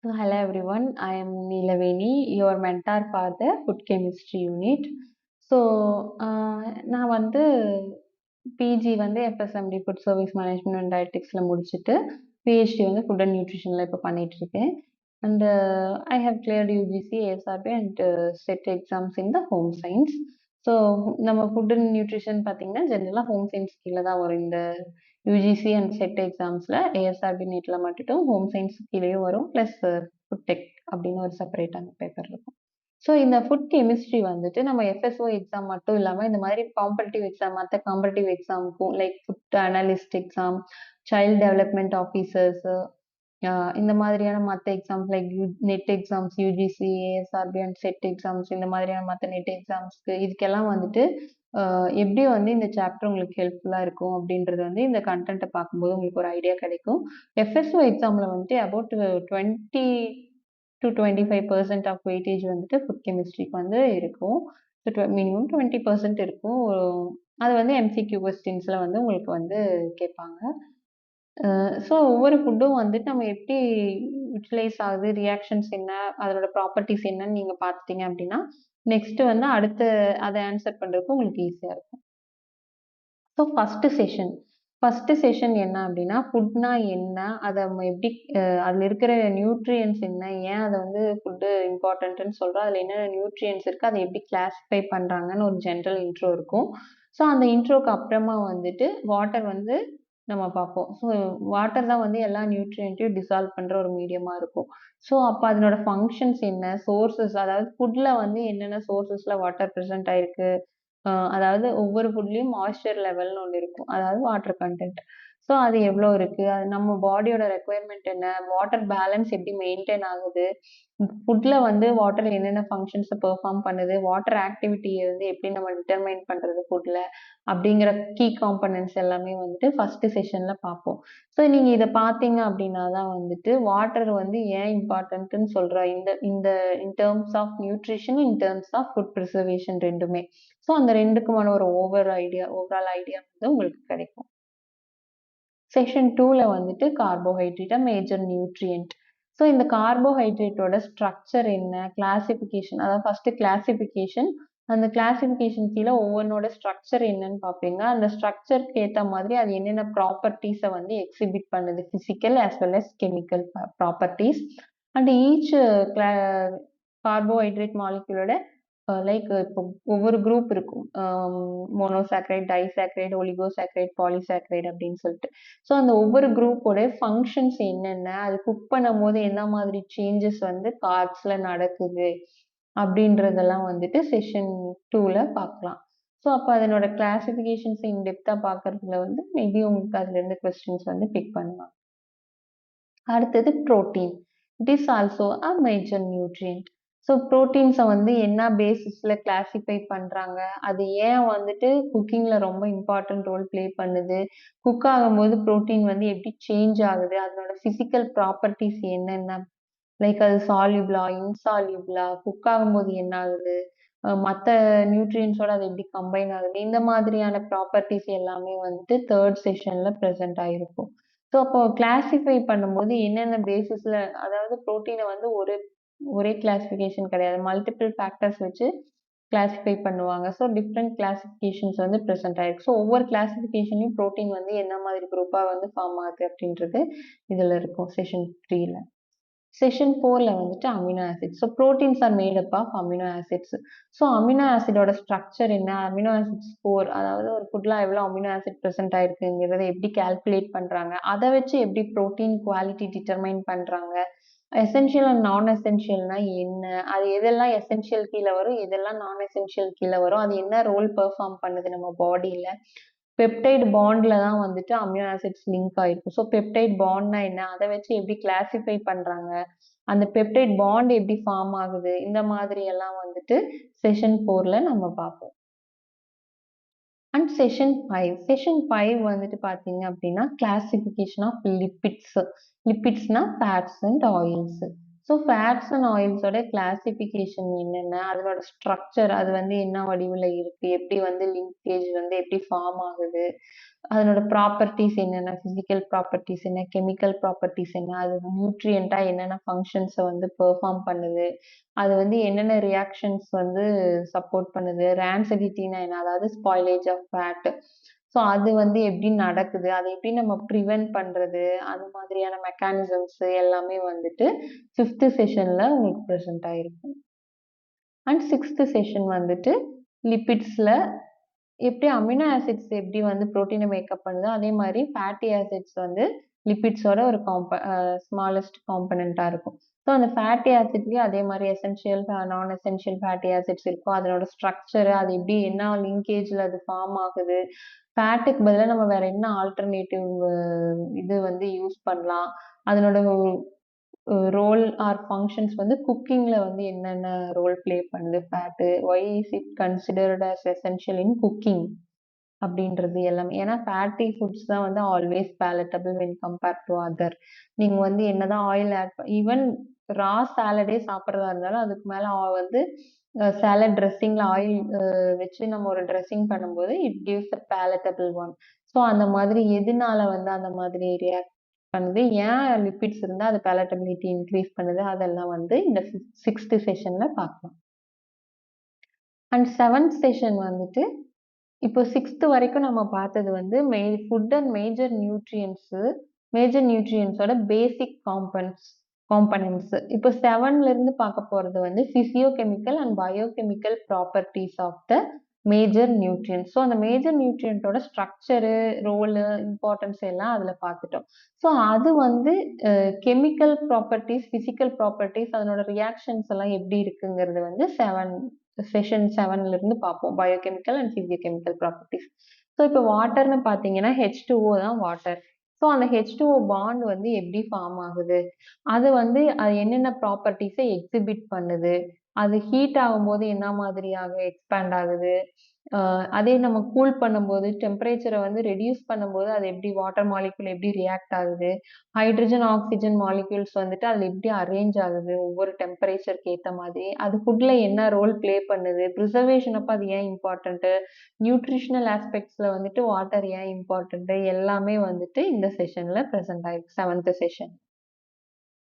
So, hello everyone, I am Neelaveni, your mentor for the food chemistry unit. So நான் வந்து PG வந்து FSMD food service management and டயட்டிக்ஸில் முடிச்சுட்டு PhD வந்து food and நியூட்ரிஷனில் இப்போ பண்ணிகிட்ருக்கேன். And I have cleared UGC ASRB and SET exams in the home science. So நம்ம ஃபுட் அண்ட் நியூட்ரிஷன் பார்த்தீங்கன்னா ஜென்ரலாக ஹோம் சயின்ஸ் கீழே தான் வரும். இந்த யூஜிசி அண்ட் செட் எக்ஸாம்ஸில் ஏஎஸ்ஆர்பி நீட்டில் மட்டும் ஹோம் சயின்ஸ் கீழேயும் வரும், ப்ளஸ் ஃபுட் டெக் அப்படின்னு ஒரு செப்பரேட்டான பேப்பர் இருக்கும். ஸோ இந்த ஃபுட் கெமிஸ்ட்ரி வந்துட்டு நம்ம எஃப்எஸ்ஓ எக்ஸாம் மட்டும் இல்லாமல் இந்த மாதிரி காம்படிட்டிவ் எக்ஸாம், மற்ற காம்படிட்டிவ் எக்ஸாமுக்கும் like food analyst exam, child development officers, இந்த மாதிரியான மற்ற exams like NET exams, UGC, ASRB and SET exams, இந்த மாதிரியான மற்ற நெட் எக்ஸாம்ஸ்க்கு இதுக்கெல்லாம் வந்துட்டு எப்படி வந்து இந்த சாப்டர் உங்களுக்கு ஹெல்ப்ஃபுல்லாக இருக்கும் அப்படின்றது வந்து இந்த கண்டென்ட்டை பார்க்கும்போது உங்களுக்கு ஒரு ஐடியா கிடைக்கும். எஃப்எஸ்ஓ எக்ஸாமில் வந்துட்டு அபவுட் 20 to 25% ஆஃப் வெயிட்டேஜ் வந்துட்டு ஃபுட் கெமிஸ்ட்ரிக்கு வந்து இருக்கும். ஸோ மினிமம் 20% இருக்கும். அது வந்து எம்சிக்யூ கொஸ்டின்ஸில் வந்து உங்களுக்கு வந்து கேட்பாங்க. ஸோ ஒவ்வொரு ஃபுட்டும் வந்துட்டு நம்ம எப்படி யூட்டிலைஸ் ஆகுது, ரியாக்ஷன்ஸ் என்ன, அதோட ப்ராப்பர்ட்டிஸ் என்னன்னு நீங்கள் பார்த்துட்டீங்க அப்படின்னா நெக்ஸ்ட் வந்து அடுத்து அதை ஆன்சர் பண்ணுறதுக்கு உங்களுக்கு ஈஸியாக இருக்கும். ஸோ ஃபஸ்ட்டு செஷன் என்ன அப்படின்னா ஃபுட்னா என்ன, அதை நம்ம எப்படி அதில் இருக்கிற நியூட்ரியன்ஸ் என்ன, ஏன் அதை வந்து ஃபுட்டு இம்பார்ட்டன்ட்னு சொல்கிறோம், அதில் என்னென்ன நியூட்ரியன்ஸ் இருக்குது, அதை எப்படி கிளாஸிஃபை பண்ணுறாங்கன்னு ஒரு ஜென்ரல் இன்ட்ரோ இருக்கும். ஸோ அந்த இன்ட்ரோக்கு அப்புறமா வந்துட்டு வாட்டர் வந்து நம்ம பார்ப்போம். ஸோ வாட்டர் தான் வந்து எல்லா நியூட்ரியன்ட்டையும் டிசால்வ் பண்ணுற ஒரு மீடியமாக இருக்கும். ஸோ அப்போ அதனோட ஃபங்க்ஷன்ஸ் என்ன, சோர்சஸ், அதாவது ஃபுட்டில் வந்து என்னென்ன சோர்சஸில் வாட்டர் ப்ரெசென்ட் ஆயிருக்கு, அதாவது ஒவ்வொரு ஃபுட்லயும் மாய்ஸ்சர் லெவல்னு ஒண்ணு இருக்கும். அதாவது வாட்டர் கன்டென்ட். ஸோ அது எவ்வளோ இருக்கு? அது நம்ம பாடியோட ரெக்யர்மென்ட் என்ன? வாட்டர் பேலன்ஸ் எப்படி மெயின்டெயின் ஆகுது? ஃபுட்ல வந்து வாட்டர் என்னென்ன ஃபங்ஷன்ஸ பெர்ஃபார்ம் பண்ணுது? வாட்டர் ஆக்டிவிட்டிய வந்து எப்படி நம்ம டிட்டர்மைன் பண்றது ஃபுட்ல? அப்படிங்கிற கீ காம்போனன்ட்ஸ் எல்லாமே வந்துட்டு ஃபர்ஸ்ட் செஷன்ல பார்ப்போம். ஸோ நீங்க இத பார்த்தீங்க அப்படின்னா தான் வந்துட்டு வாட்டர் வந்து ஏன் இம்பார்ட்டன்ட்ன்னு சொல்றோம். இந்த இந்த in terms of nutrition, in terms of food preservation 2மே. ஸோ அந்த 2க்குமான ஒரு ஓவரால் ஐடியா வந்து உங்களுக்கு கிடைக்கும். செக்ஷன் 2ல வந்துட்டு கார்போஹைட்ரேட் மேஜர் நியூட்ரியன்ட். ஸோ இந்த கார்போஹைட்ரேட்டோட ஸ்ட்ரக்சர் என்ன, கிளாசிஃபிகேஷன், அதாவது ஃபர்ஸ்ட் கிளாசிஃபிகேஷன், அந்த கிளாசிஃபிகேஷன் கீழே ஒவ்வொன்னோட ஸ்ட்ரக்சர் என்னன்னு பார்ப்பீங்க. அந்த ஸ்ட்ரக்சருக்கு ஏற்ற மாதிரி அது என்னென்ன ப்ராப்பர்ட்டிஸை வந்து எக்ஸிபிட் பண்ணுது, physical as well as chemical properties. And each carbohydrate மாலிக்யூலோட லைக் இப்போ ஒவ்வொரு குரூப் இருக்கும். மோனோசாக்ரைட், டைசாக்ரைட், ஒலிகோசாக்ரைட், பாலிசாக்ரைட் அப்படின்னு சொல்லிட்டு. ஸோ அந்த ஒவ்வொரு குரூப்போட ஃபங்க்ஷன்ஸ் என்னென்ன, அது குக் பண்ணும்போது என்ன மாதிரி சேஞ்சஸ் வந்து கார்ப்ஸ்ல நடக்குது அப்படின்றதெல்லாம் வந்துட்டு செஷன் 2ல பார்க்கலாம். ஸோ அப்போ அதனோட கிளாசிஃபிகேஷன்ஸ் இன் டெப்தா பார்க்கறதுல வந்து மேபி உங்களுக்கு அதுல இருந்து கொஸ்டின்ஸ் வந்து பிக் பண்ணலாம். அடுத்தது protein. It is also a major nutrient. So புரோட்டீன்ஸை வந்து என்ன பேசிஸில் கிளாசிஃபை பண்ணுறாங்க, அது ஏன் வந்துட்டு குக்கிங்கில் ரொம்ப இம்பார்ட்டன்ட் ரோல் ப்ளே பண்ணுது, குக் ஆகும்போது புரோட்டீன் வந்து எப்படி சேஞ்ச் ஆகுது, அதனோட ஃபிசிக்கல் ப்ராப்பர்ட்டிஸ் என்னென்ன, லைக் அது சால்யூபிளா, இன்சால்யூபிளா, குக் ஆகும்போது என்ன ஆகுது, மற்ற நியூட்ரியன்ஸோட அது எப்படி கம்பைன் ஆகுது, இந்த மாதிரியான ப்ராப்பர்ட்டிஸ் எல்லாமே வந்துட்டு தேர்ட் செஷனில் ப்ரெசென்ட் ஆகிருக்கும். ஸோ அப்போ கிளாசிஃபை பண்ணும்போது என்னென்ன பேசிஸ்ல, அதாவது புரோட்டீனை வந்து ஒரே கிளாசிஃபிகேஷன் கிடையாது, மல்டிபிள் ஃபேக்டர்ஸ் வச்சு கிளாசிஃபை பண்ணுவாங்க. ஸோ டிஃப்ரெண்ட் கிளாசிஃபிகேஷன்ஸ் வந்து ப்ரெசென்ட் ஆயிருக்கு. ஸோ ஒவ்வொரு கிளாசிஃபிகேஷன்லையும் புரோட்டீன் வந்து என்ன மாதிரி குரூப்பாக வந்து ஃபார்ம் ஆகுது அப்படின்றது இதில் இருக்கும் செஷன் 3ல. செஷன் 4ல வந்துட்டு amino acids. So proteins are made up of amino acids. So amino ஆசிடோட ஸ்ட்ரக்சர் என்ன, அமினோ ஆசிட் ஸ்கோர், அதாவது ஒரு ஃபுட்ல எவ்வளோ அமினோ ஆசிட் ப்ரெசென்ட் ஆயிருக்குங்கிறத எப்படி கால்குலேட் பண்றாங்க, அதை வச்சு எப்படி புரோட்டீன் குவாலிட்டி டிட்டர்மைன் பண்றாங்க, எசென்ஷியல் அண்ட் நான் எசென்ஷியல்னா என்ன, அது எதெல்லாம் எசென்ஷியல் கீழே வரும், எதெல்லாம் நான் எசென்ஷியல் கீழே வரும், அது என்ன ரோல் பெர்ஃபார்ம் பண்ணுது நம்ம பாடியில. பெப்டைட் பாண்ட்ல தான் வந்துட்டு அமினோ ஆசிட்ஸ் லிங்க் ஆயிருக்கும். ஸோ பெப்டைட் பாண்ட்னா என்ன, அதை வச்சு எப்படி கிளாசிஃபை பண்றாங்க, அந்த பெப்டைட் பாண்ட் எப்படி ஃபார்ம் ஆகுது, இந்த மாதிரி எல்லாம் வந்துட்டு செஷன் 4ல நம்ம பார்ப்போம். அண்ட் செஷன் 5 வந்துட்டு பார்த்தீங்க அப்படின்னா கிளாசிஃபிகேஷன் ஆஃப் லிப்பிட்ஸ். லிப்பிட்ஸ்னா fats and oils. So fats and ஆயில்ஸோட கிளாசிஃபிகேஷன் என்னென்ன, அதனோட ஸ்ட்ரக்சர், அது வந்து என்ன வடிவில் இருக்கு, எப்படி வந்து லிங்கேஜ் வந்து எப்படி ஃபார்ம் ஆகுது, அதனோட ப்ராப்பர்ட்டிஸ் என்னென்ன, ஃபிசிக்கல் ப்ராப்பர்ட்டிஸ் என்ன, கெமிக்கல் ப்ராப்பர்ட்டிஸ் என்ன, அது நியூட்ரியண்ட்டாக என்னென்ன ஃபங்க்ஷன்ஸை வந்து பெர்ஃபார்ம் பண்ணுது, அது வந்து என்னென்ன ரியாக்ஷன்ஸ் வந்து சப்போர்ட் பண்ணுது, ரேன்சிடிட்டினா என்ன, அதாவது ஸ்பாயிலேஜ் ஆஃப் ஃபேட். ஸோ அது வந்து எப்படி நடக்குது, அதை எப்படி நம்ம ப்ரிவென்ட் பண்ணுறது, அது மாதிரியான மெக்கானிசம்ஸ் எல்லாமே வந்துட்டு 5th செஷன்ல உங்களுக்கு ப்ரெசென்ட் ஆயிருக்கும். அண்ட் 6th செஷன் வந்துட்டு லிபிட்ஸ்ல எப்படி அமினோ ஆசிட்ஸ் எப்படி வந்து புரோட்டீனை மேக்கப் பண்ணுதோ அதே மாதிரி ஃபேட்டி ஆசிட்ஸ் வந்து லிபிட்ஸோட ஒரு ஸ்மாலஸ்ட் காம்பனண்டா இருக்கும். ஸோ அந்த ஃபேட்டி ஆசிட்லயும் அதே மாதிரி எசென்ஷியல் நான் எசென்ஷியல் ஃபேட்டி ஆசிட்ஸ் இருக்கும். அதனோட ஸ்ட்ரக்சர், அது எப்படி என்ன லிங்கேஜ்ல அது ஃபார்ம் ஆகுது, ஃபேட்டுக்கு பதிலாக நம்ம வேற என்ன ஆல்டர்னேட்டிவ் இது வந்து யூஸ் பண்ணலாம், அதனோட ரோல் ஆர் ஃபங்க்ஷன்ஸ் வந்து குக்கிங்ல வந்து என்னென்ன ரோல் ப்ளே பண்ணுது fat, why is it considered as essential in cooking அப்படின்றது எல்லாமே. ஏன்னா ஃபேட்டி ஃபுட்ஸ் தான் வந்து always palatable when compared to other. நீங்க வந்து என்னதான் ஆயில் ஈவன் ரா சாலடே சாப்பிட்றதா இருந்தாலும் அதுக்கு மேல வந்து சாலட் ட்ரெஸ்ஸிங்ல ஆயில் வச்சு நம்ம ஒரு ட்ரெஸ்ஸிங் பண்ணும்போது it gives a palatable one. So அந்த மாதிரி எதனால வந்து அந்த மாதிரி ரியாக்ட் பண்ணுது, ஏன் லிபிட்ஸ் இருந்தா அது பேலட்டபிலிட்டி இன்க்ரீஸ் பண்ணுது, அதெல்லாம் வந்து இந்த 6th செஷன்ல பார்க்கலாம். அண்ட் 7th செஷன் வந்துட்டு இப்போ 6th வரைக்கும் நம்ம பார்த்தது வந்து ஃபுட் அண்ட் மேஜர் நியூட்ரியன்ஸோட பேசிக் காம்பனன்ட்ஸ். இப்போ 7ல இருந்து பார்க்க போறது வந்து physiochemical and biochemical properties of the major nutrients. So அந்த மேஜர் நியூட்ரியன்ட்டோட ஸ்ட்ரக்சரு, ரோலு, இம்பார்ட்டன்ஸ் எல்லாம் அதுல பார்த்துட்டோம். ஸோ அது வந்து கெமிக்கல் ப்ராப்பர்ட்டிஸ், பிசிக்கல் ப்ராப்பர்ட்டிஸ், அதனோட ரியாக்ஷன்ஸ் எல்லாம் எப்படி இருக்குங்கிறது வந்து செஷன் 7ல இருந்து பார்ப்போம். Biochemical and physiochemical properties. So இப்போ வாட்டர்னு பார்த்தீங்கன்னா H2O தான் வாட்டர். ஸோ அந்த H2O பாண்ட் வந்து எப்படி ஃபார்ம் ஆகுது, அது வந்து அது என்னென்ன ப்ராப்பர்ட்டிஸை எக்ஸிபிட் பண்ணுது, அது ஹீட் ஆகும்போது என்ன மாதிரியாக எக்ஸ்பேண்ட் ஆகுது, அதே நம்ம கூல் பண்ணும்போது டெம்பரேச்சரை வந்து ரெடியூஸ் பண்ணும்போது அது எப்படி வாட்டர் மாலிக்யூல் எப்படி ரியாக்ட் ஆகுது, ஹைட்ரஜன் ஆக்சிஜன் மாலிக்யூல்ஸ் வந்துட்டு அதில் எப்படி அரேஞ்ச் ஆகுது ஒவ்வொரு டெம்பரேச்சருக்கு ஏற்ற மாதிரி, அது ஃபுட்ல என்ன ரோல் ப்ளே பண்ணுது, ப்ரிசர்வேஷன் அப்போ அது ஏன் இம்பார்ட்டன்ட்டு, நியூட்ரிஷனல் ஆஸ்பெக்ட்ஸில் வந்துட்டு வாட்டர் ஏன் இம்பார்ட்டன்ட்டு, எல்லாமே வந்துட்டு இந்த செஷனில் ப்ரெசென்ட் ஆயிருக்கு 7th செஷன்.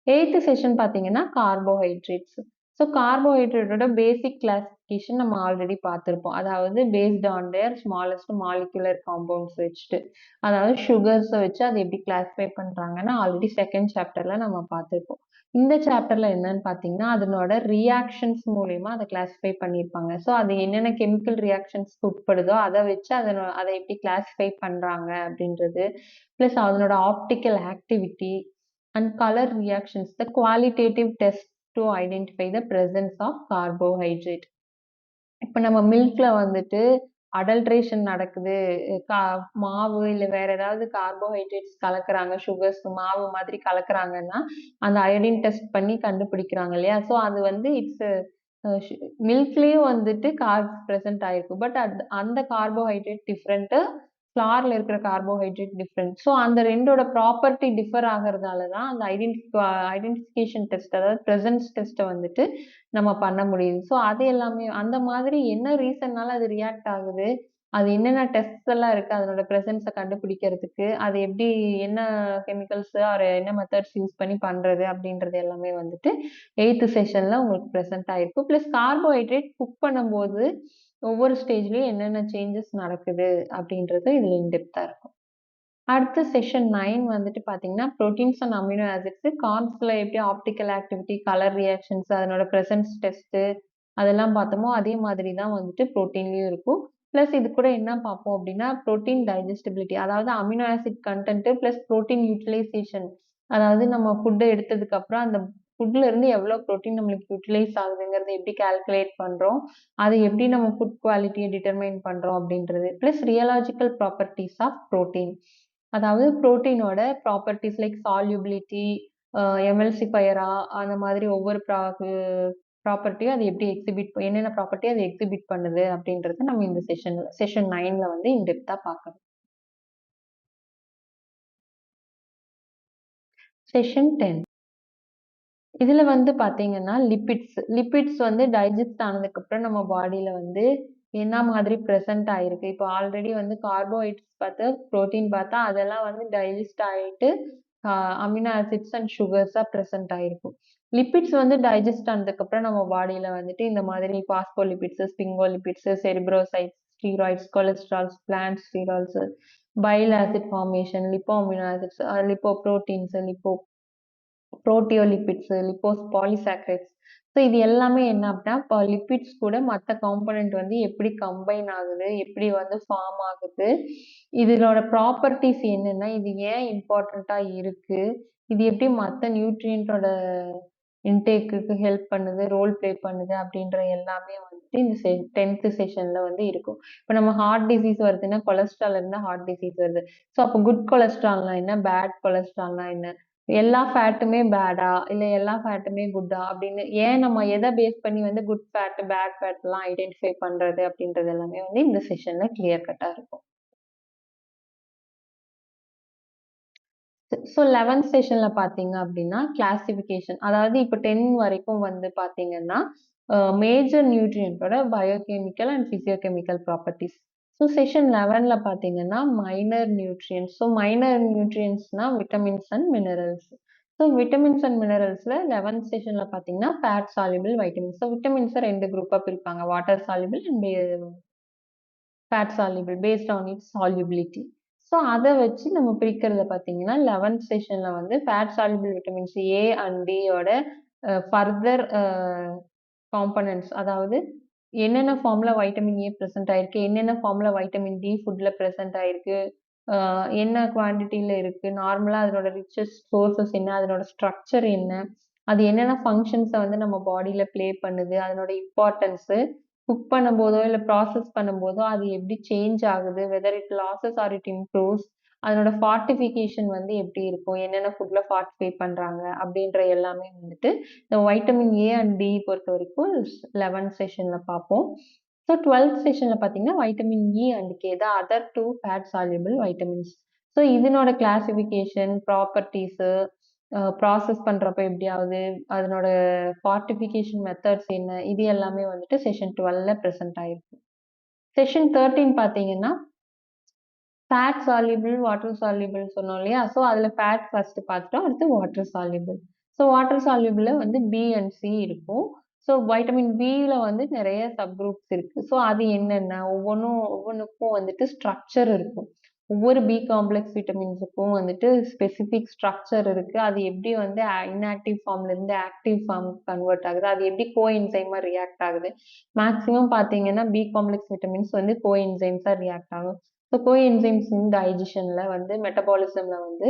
8th செஷன் பார்த்தீங்கன்னா கார்போஹைட்ரேட்ஸ். ஸோ கார்போஹைட்ரேட்டோட பேசிக் கிளாசிஃபிகேஷன் நம்ம ஆல்ரெடி பார்த்துருப்போம். அதாவது based on their smallest molecular compounds வச்சுட்டு, அதாவது சுகர்ஸை வச்சு அதை எப்படி கிளாஸிஃபை பண்ணுறாங்கன்னு ஆல்ரெடி 2nd சாப்டர்ல நம்ம பார்த்துருப்போம். இந்த சாப்டர்ல என்னன்னு பார்த்தீங்கன்னா அதனோட ரியாக்ஷன்ஸ் மூலயமா அதை கிளாஸிஃபை பண்ணியிருப்பாங்க. ஸோ அது என்னென்ன கெமிக்கல் ரியாக்ஷன்ஸ்க்கு உட்படுதோ அதை வச்சு அதை எப்படி கிளாஸிஃபை பண்ணுறாங்க அப்படின்றது, ப்ளஸ் அதனோட optical activity and color reactions, the qualitative test to identify the presence of carbohydrate. இப்ப நம்ம மில்க்ல வந்துட்டு அடல்ட்ரேஷன் நடக்குது, மாவு இல்ல வேற ஏதாவது கார்போஹைட்ரேட்ஸ் கலக்குறாங்க, சுகர்ஸ் மாவு மாதிரி கலக்குறாங்கன்னா அந்த அயோடின் டெஸ்ட் பண்ணி கண்டுபிடிக்கிறாங்க இல்லையா? ஸோ அது வந்து மில்க்லயும் வந்துட்டு கார்ப்ஸ் பிரசன்ட் ஆயிருக்கு. பட் அந்த கார்போஹைட்ரேட் டிஃப்ரெண்ட், ஃப்ளார்ல இருக்கிற கார்போஹைட்ரேட் டிஃப்ரெண்ட். ஸோ அந்த ரெண்டோட ப்ராப்பர்ட்டி டிஃபர் ஆகிறதால தான் அந்த ஐடென்டிஃபிகேஷன் டெஸ்ட், அதாவது ப்ரெசன்ஸ் டெஸ்ட்டை வந்துட்டு நம்ம பண்ண முடியுது. ஸோ அது எல்லாமே அந்த மாதிரி என்ன ரீசன்னால அது ரியாக்ட் ஆகுது, அது என்னென்ன டெஸ்ட்ஸ் எல்லாம் இருக்கு அதனோட ப்ரெசன்ஸை கண்டுபிடிக்கிறதுக்கு, அது எப்படி என்ன கெமிக்கல்ஸ் ஆர் என்ன மெத்தட்ஸ் யூஸ் பண்ணி பண்றது அப்படின்றது எல்லாமே வந்துட்டு 8th செஷன்ல உங்களுக்கு ப்ரெசென்ட் ஆயிருக்கு. ப்ளஸ் கார்போஹைட்ரேட் குக் பண்ணும்போது ஒவ்வொரு ஸ்டேஜ்லயும் என்னென்ன சேஞ்சஸ் நடக்குது அப்படின்றது இதுல இன்டெப்தா இருக்கும். அடுத்து செஷன் 9 வந்துட்டு பார்த்தீங்கன்னா, புரோட்டீன்ஸ் அண்ட் அமினோ ஆசிட்ஸ். கார்ப்ஸ்ல எப்படி ஆப்டிக்கல் ஆக்டிவிட்டி, கலர் ரியாக்ஷன்ஸ், அதனோட பிரசன்ஸ் டெஸ்ட் அதெல்லாம் பார்த்தோமோ, அதே மாதிரி தான் வந்துட்டு புரோட்டீன்லயும் இருக்கும். பிளஸ் இது கூட என்ன பார்ப்போம் அப்படின்னா, புரோட்டீன் டைஜஸ்டிபிலிட்டி, அதாவது amino acid content plus protein utilisation. அதாவது நம்ம ஃபுட் எடுத்ததுக்கு அப்புறம் அந்த ஃபுட்ல இருந்து எவ்வளவு புரோட்டீன் நம்மளுக்கு யூட்டிலைஸ் ஆகுதுங்கிறத எப்படி கால்குலேட் பண்றோம், அதை எப்படி நம்ம ஃபுட் குவாலிட்டியை டிட்டர்மைன் பண்றோம் அப்படின்றது. பிளஸ் ரியாலாஜிக்கல் ப்ராப்பர்ட்டிஸ் ஆஃப் புரோட்டீன், அதாவது புரோட்டீனோட ப்ராப்பர்ட்டிஸ் லைக் சால்யூபிலிட்டி, எம்எல்சிஃபையரா, அந்த மாதிரி ஒவ்வொரு ப்ராப்பர்ட்டியும் அது எப்படி என்னென்ன ப்ராப்பர்ட்டி அது எக்ஸிபிட் பண்ணுது அப்படின்றத நம்ம இந்த செஷன் 9ல வந்து இன்டெப்தா பார்க்கணும். செஷன் 10. இதுல வந்து பாத்தீங்கன்னா லிபிட்ஸ் வந்து டைஜஸ்ட் ஆனதுக்கு அப்புறம் நம்ம பாடியில வந்து என்ன மாதிரி பிரசன்ட் ஆயிருக்கு. இப்போ ஆல்ரெடி வந்து கார்போஹைட்ரேட்ஸ் பார்த்து, புரோட்டீன் பார்த்தா அதெல்லாம் வந்து டைஜஸ்ட் ஆயிட்டு அமினோ ஆசிட்ஸ் அண்ட் சுகர்ஸா பிரசன்ட் ஆயிருக்கும். லிபிட்ஸ் வந்து டைஜஸ்ட் ஆனதுக்கு அப்புறம் நம்ம பாடியில வந்துட்டு இந்த மாதிரி phospholipids, sphingolipids, cerebrosides, steroids, cholesterols, plant sterols, bile acid formation, lipo amino acids, lipo proteins, proteolipids, lipo, polysaccharides. So இது எல்லாமே என்ன அப்படின்னா, இப்போ லிபிட்ஸ் கூட மற்ற காம்போனன்ட் வந்து எப்படி கம்பைன் ஆகுது, எப்படி வந்து ஃபார்ம் ஆகுது, இதனோட ப்ராப்பர்ட்டிஸ் என்னென்ன, இது ஏன் இம்பார்ட்டண்ட்டா இருக்கு, இது எப்படி மற்ற நியூட்ரியன்ட்டோட இன்டேக்குக்கு ஹெல்ப் பண்ணுது, ரோல் ப்ளே பண்ணுது அப்படின்ற எல்லாமே வந்துட்டு இந்த 10th செஷன்ல வந்து இருக்கும். இப்போ நம்ம ஹார்ட் டிசீஸ் வருதுன்னா, கொலஸ்ட்ரால் இருந்தா ஹார்ட் டிசீஸ் வருது. ஸோ அப்போ குட் கொலஸ்ட்ரால்னா என்ன, பேட் கொலஸ்ட்ரால்னா என்ன, எல்லா ஃபேட்டுமே பேடா? இல்ல எல்லா ஃபேட்டுமே குட்டா? அப்படின்னு ஏன் நம்ம எத பேஸ் பண்ணி வந்து குட் ஃபேட், பேட் ஃபேட்லாம் ஐடென்டிஃபை பண்றது அப்படின்றது எல்லாமே வந்து இந்த செஷன்ல கிளியர் கட்டா இருக்கும். ஸோ 11th செஷன்ல பார்த்தீங்க அப்படின்னா, கிளாசிஃபிகேஷன். அதாவது இப்போ 10 வரைக்கும் வந்து பார்த்தீங்கன்னா, மேஜர் நியூட்ரியன்ட்டோட biochemical and physiochemical properties. So session 11ல பார்த்தீங்கன்னா, மைனர் நியூட்ரியன்ட்ஸ். ஸோ மைனர் நியூட்ரியன்ட்ஸ்னா vitamins and minerals. So vitamins and மினரல்ஸ்ல 11th செஷன்ல பார்த்தீங்கன்னா, ஃபேட் சால்யுபிள் வைட்டமின்ஸ். ஸோ விட்டமின்ஸ 2 குரூப்பா பிரிப்பாங்க. Water soluble and fat soluble based on its solubility. So அத வச்சு நம்ம பிரிக்கிறத பார்த்தீங்கன்னா, 11th செஷன்ல வந்து fat soluble vitamins A and D யோட ஃபர்தர் காம்போனன்ட்ஸ், அதாவது என்னென்ன ஃபார்ம்ல வைட்டமின் ஏ பிரசன்ட் ஆயிருக்கு, என்னென்ன ஃபார்ம்ல வைட்டமின் டி ஃபுட்ல பிரசன்ட் ஆயிருக்கு, அ என்ன குவான்டிட்டில இருக்கு, நார்மலா அதனோட ரிச்சஸ்ட் சோர்சஸ் என்ன, அதனோட ஸ்ட்ரக்சர் என்ன, அது என்னென்ன ஃபங்ஷன்ஸ வந்து நம்ம பாடியில ப்ளே பண்ணுது, அதனோட இம்பார்ட்டன்ஸு, குக் பண்ணும்போதோ, இல்ல ப்ராசஸ் பண்ணும்போதோ அது எப்படி சேஞ்ச் ஆகுது, whether it losses R it improves, அதனோட ஃபார்ட்டிஃபிகேஷன் வந்து எப்படி இருக்கும், என்னென்ன ஃபுட்ல ஃபார்ட்டிஃபை பண்றாங்க அப்படின்ற எல்லாமே வந்துட்டு இந்த வைட்டமின் ஏ அண்ட் டி பொறுத்தவரைக்கும் 11th செஷன்ல பார்ப்போம். ஸோ 12th செஷன்ல பார்த்தீங்கன்னா, vitamin E and K the other 2 fat soluble vitamins. So இதனோட கிளாசிஃபிகேஷன், ப்ராப்பர்ட்டீஸு, ப்ராசஸ் பண்றப்ப எப்படி ஆகுது, அதனோட ஃபார்ட்டிஃபிகேஷன் மெத்தட்ஸ் என்ன, இது எல்லாமே வந்துட்டு செஷன் 12ல பிரசன்ட் ஆயிருக்கும். செஷன் 13 பார்த்தீங்கன்னா, ஃபேட் சால்யுபிள், வாட்டர் சால்யுபிள் சொன்னோம் இல்லையா? ஸோ அதில ஃபேட் ஃபர்ஸ்ட் பார்த்துட்டோம். அடுத்து வாட்டர் சால்யுபிள். ஸோ வாட்டர் சால்யுபிள்ல வந்து பி அண்ட் சி இருக்கும். ஸோ வைட்டமின் பில வந்து நெறைய சப் குரூப்ஸ் இருக்கு. ஸோ அது என்னென்ன? ஒவ்வொன்னுக்கும் வந்துட்டு ஸ்ட்ரக்சர் இருக்கும். ஒவ்வொரு பி காம்ப்ளெக்ஸ் விட்டமின்ஸுக்கும் வந்துட்டு ஸ்பெசிஃபிக் ஸ்ட்ரக்சர் இருக்கு. அது எப்படி வந்து இன்ஆக்டிவ் ஃபார்ம்ல இருந்து ஆக்டிவ் ஃபார்ம்க்கு கன்வெர்ட் ஆகுது. அது எப்படி கோஎன்சைமா ரியாக்ட் ஆகுது. மேக்ஸிமம் பார்த்தீங்கன்னா, பி காம்ப்ளெக்ஸ் விட்டமின்ஸ் வந்து கோஎன்சைம்ஸா ரியாக்ட் ஆகும். ஸோ கோஎன்சைம்ஸ் இன் டைஜஷன்ல வந்து மெட்டபாலிசம்ல வந்து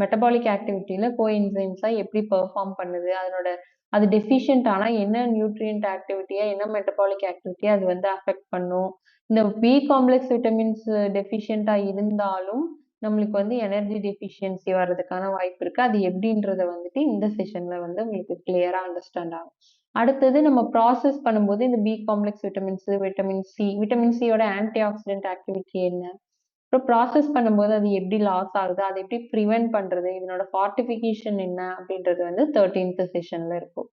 மெட்டபாலிக் ஆக்டிவிட்டியில கோஎன்சைம்ஸா எப்படி பெர்ஃபார்ம் பண்ணுது, அதனோட அது டெஃபிஷியன்ட் ஆனா என்ன நியூட்ரியன்ட் ஆக்டிவிட்டியா, என்ன மெட்டபாலிக் ஆக்டிவிட்டியா அது வந்து அஃபெக்ட் பண்ணும். இந்த பி காம்ப்ளெக்ஸ் விட்டமின்ஸ் டெஃபிஷியன்ட்டா இருந்தாலும், நம்மளுக்கு வந்து எனர்ஜி டெஃபிஷியன்சி வர்றதுக்கான வாய்ப்பு இருக்கு. அது எப்படின்றத வந்துட்டு இந்த செஷன்ல வந்து உங்களுக்கு கிளியரா அண்டர்ஸ்டாண்ட் ஆகும். அடுத்தது நம்ம ப்ராசஸ் பண்ணும்போது இந்த பி காம்ப்ளெக்ஸ் விட்டமின்ஸ், விட்டமின் சியோட ஆன்டி ஆக்ஸிடென்ட் ஆக்டிவிட்டி என்ன? அப்புறம் ப்ராசஸ் பண்ணும்போது அது எப்படி லாஸ் ஆகுது? அத எப்படி பிரிவென்ட் பண்றது? இதனோட ஃபார்ட்டிஃபிகேஷன் என்ன? அப்படின்றது வந்து 13th செஷன்ல இருக்கும்.